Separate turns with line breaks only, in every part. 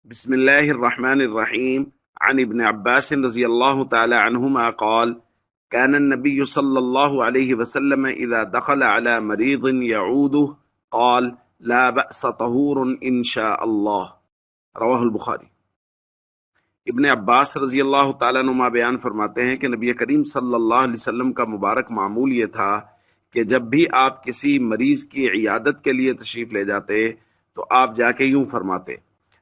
بسم الله الرحمن الرحيم. عن ابن عباس رضي الله تعالى عنهما قال: كان النبي صلى الله عليه وسلم إذا دخل على مريض يعوده قال: لا بأس طهور إن شاء الله. رواہ البخاری۔ ابن عباس رضی اللہ تعالیٰ عنہما بیان فرماتے ہیں کہ نبی کریم صلی اللہ علیہ وسلم کا مبارک معمول یہ تھا کہ جب بھی آپ کسی مریض کی عیادت کے لیے تشریف لے جاتے تو آپ جا کے یوں فرماتے: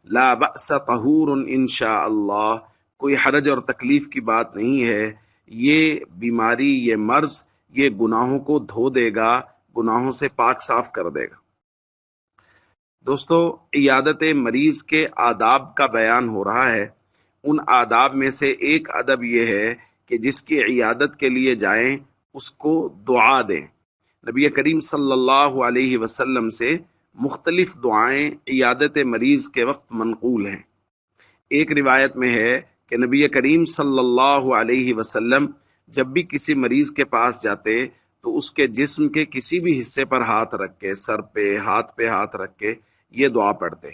لا بأس طہور انشاء اللہ، کوئی حرج اور تکلیف کی بات نہیں ہے، یہ بیماری، یہ مرض، یہ گناہوں کو دھو دے گا، گناہوں سے پاک صاف کر دے گا۔ دوستو، عیادت مریض کے آداب کا بیان ہو رہا ہے۔ ان آداب میں سے ایک ادب یہ ہے کہ جس کی عیادت کے لیے جائیں اس کو دعا دیں۔ نبی کریم صلی اللہ علیہ وسلم سے مختلف دعائیں عیادت مریض کے وقت منقول ہیں۔ ایک روایت میں ہے کہ نبی کریم صلی اللہ علیہ وسلم جب بھی کسی مریض کے پاس جاتے تو اس کے جسم کے کسی بھی حصے پر ہاتھ رکھ کے، سر پہ ہاتھ رکھ کے یہ دعا پڑھتے: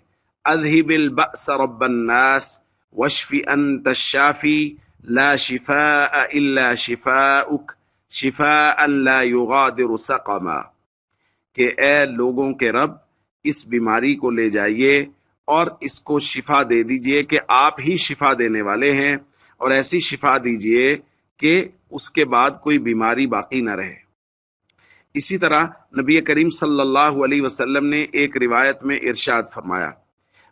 اذهب البأس رب الناس واشف انت الشافی لا شفاء الا شفاؤک شفاء لا یغادر سقما، کہ اے لوگوں کے رب، اس بیماری کو لے جائیے اور اس کو شفا دے دیجئے کہ آپ ہی شفا دینے والے ہیں، اور ایسی شفا دیجئے کہ اس کے بعد کوئی بیماری باقی نہ رہے۔ اسی طرح نبی کریم صلی اللہ علیہ وسلم نے ایک روایت میں ارشاد فرمایا: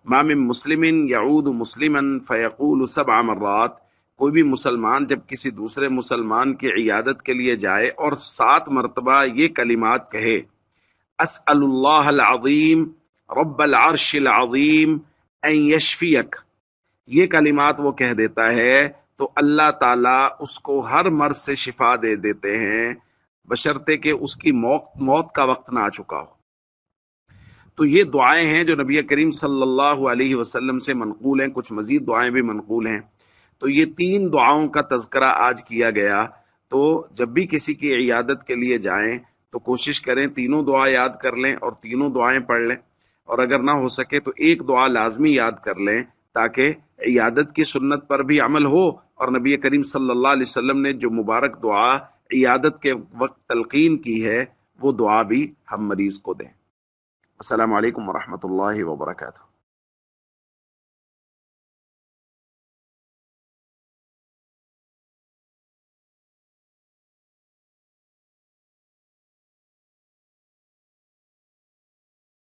ما من مسلم یعود مسلما فیقول 7 مرات، کوئی بھی مسلمان جب کسی دوسرے مسلمان کی عیادت کے لیے جائے اور 7 مرتبہ یہ کلمات کہے: اسأل اللہ العظیم رب العرش العظیم ان یشفیک، یہ کلمات وہ کہہ دیتا ہے تو اللہ تعالیٰ اس کو ہر مرض سے شفا دے دیتے ہیں، بشرطے کہ اس کی موت کا وقت نہ آ چکا ہو۔ تو یہ دعائیں ہیں جو نبی کریم صلی اللہ علیہ وسلم سے منقول ہیں، کچھ مزید دعائیں بھی منقول ہیں۔ تو یہ 3 دعاؤں کا تذکرہ آج کیا گیا۔ تو جب بھی کسی کی عیادت کے لیے جائیں تو کوشش کریں تینوں دعا یاد کر لیں اور تینوں دعائیں پڑھ لیں، اور اگر نہ ہو سکے تو ایک دعا لازمی یاد کر لیں تاکہ عیادت کی سنت پر بھی عمل ہو، اور نبی کریم صلی اللہ علیہ وسلم نے جو مبارک دعا عیادت کے وقت تلقین کی ہے وہ دعا بھی ہم مریض کو دیں۔ السلام علیکم ورحمۃ اللہ وبرکاتہ۔